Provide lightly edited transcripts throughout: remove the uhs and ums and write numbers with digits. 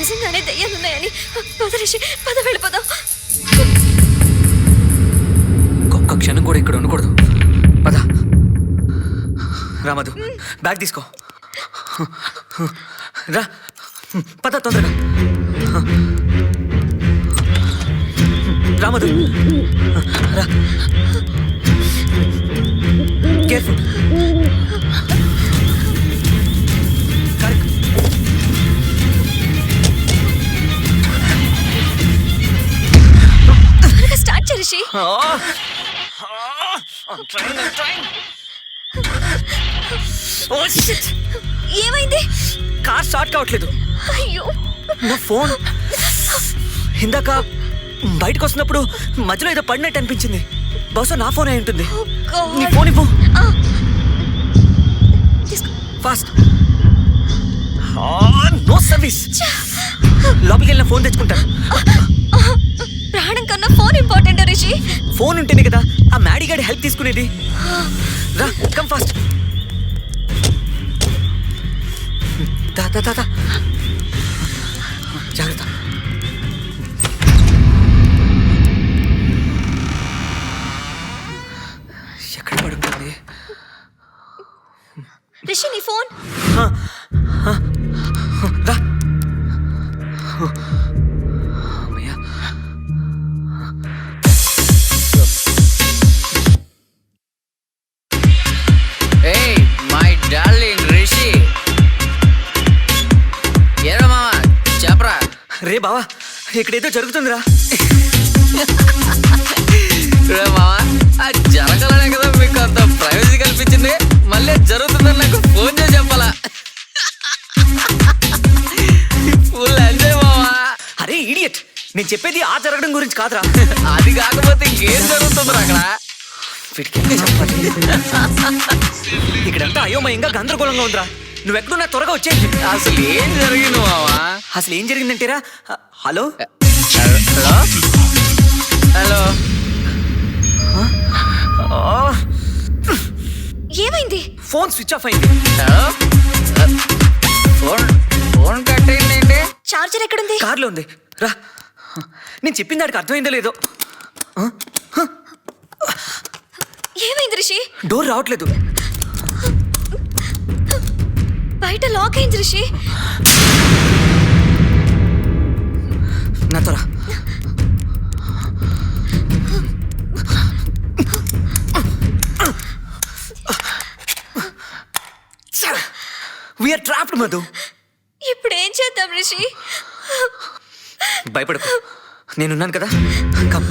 నిజంగానే దయ్యాలున్నాయని. పద రిషి, పద వెళ్ళిపోదాం. ఒక్క క్షణం కూడా ఇక్కడ ఉండకూడదు. పద రామధు, బ్యాగ్ తీసుకో. రా, పద తొందరగా. రామధు, రా. కేర్ఫుల్. త్వరగా స్టార్ట్ చేయి రిషి. ఏమైంది? కార్ స్టార్ట్ కావట్లేదు. అయ్యో, నా ఫోన్ ఇందాక బయటకు వస్తున్నప్పుడు మధ్యలో ఏదో పడినట్టు అనిపించింది. బహుశా నా ఫోన్ అయి ఉంటుంది. నీ ఫోన్ ఇవ్వు. ఫాస్ట్. No service. లోపలికి వెళ్ళిన ఫోన్ తెచ్చుకుంటాను. ప్రాణం కన్నా ఫోన్ ఇంపార్టెంట్ రిషి. ఫోన్ ఉంటేనే కదా ఆ మ్యాడీగాడి హెల్ప్ తీసుకునేది. రా, కమ్ ఫాస్ట్. దా దా దా దా. జాగ్రత్త. ఎక్కడ పడుతుంది రిషి? నీ ఫోన్. రా. Hey, my darling Rishi. ఏరా మామ, చెప్పరా. రే బావా, ఇక్కడేదో జరుగుతుందిరా. రే మామ, ఆ జరగాలనే కదా మీకు అంత ప్రైవసీ కల్పించింది. మళ్ళీ జరుగుతుందని నాకు ఫోన్ చేసి చెప్పాలా? ఫుల్ ఎంజాయ్ మామా. అరే ఇడియట్, నేను చెప్పేది ఆ జరగడం గురించి కాదురా. అది కాకపోతే ఇంకేం జరుగుతుందిరా అక్కడ? ఇక్కడంతా అయోమయంగా గందరగోళంగా ఉందిరా. నువ్వెక్కడున్నా త్వరగా వచ్చే. అసలు ఏం జరిగింది మామా? అసలు ఏం జరిగిందంటేరా, హలో హలో హలో. ఏమైంది? ఫోన్ స్విచ్ ఆఫ్ అయింది. హలో, ఫోన్ ఫోన్ కట్ అయిందండి. చార్జర్ ఎక్కడుంది? కార్లో ఉంది. రా, నేను చెప్పిన దానికి అర్థమైందో లేదో. ఏమైంది రిషి? డోర్ రావట్లేదు. బయట లాక్ అయింది రిషి. నా త్వర. We're trapped Madhu. ఇప్పుడు ఏం చేద్దాం రిషి? భయపడకు, నేనున్నాను కదా. కమ్.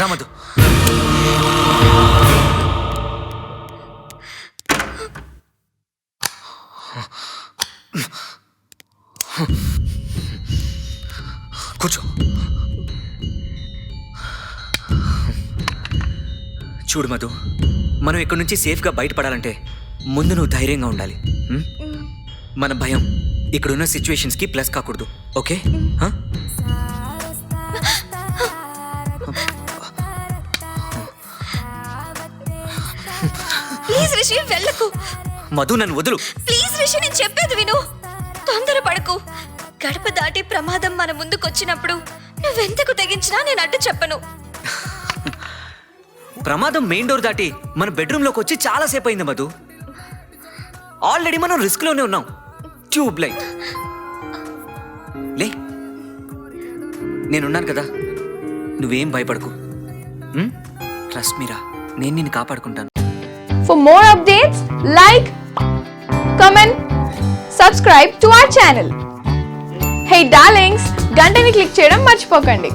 రామధు, కూర్చో. చూడు మధు, మనం ఇక్కడి నుంచి సేఫ్గా బయటపడాలంటే ముందు నువ్వు ధైర్యంగా ఉండాలి. మన భయం ఇక్కడున్న సిచ్యువేషన్స్కి ప్లస్ కాకూడదు. ఓకే? ప్లీజ్ రిషి, వెళ్ళకు. మధు, నన్ను వదులు. ప్లీజ్ రిషి, నేను చెప్పేది విను. తొందరపడకు. గడప దాటి ప్రమాదం మన ముందుకొచ్చినప్పుడు నువ్వెంతకు తెగించినా నేను అడ్డు చెప్పను. ప్రమాదం మెయిన్ డోర్ దాటి మన బెడ్రూమ్లోకి వచ్చి చాలా సేపు అయింది మధు. ఆల్రెడీ మనం రిస్క్లోనే ఉన్నాం. ట్యూబ్ లైట్ లే, నేనున్నాను కదా. నువ్వేం భయపడకు. ట్రస్ట్ మీరా, నేను నిన్ను కాపాడుకుంటాను. For more updates, like, comment, subscribe to our channel. Hey darlings, గంటని click చేయడం మర్చిపోకండి.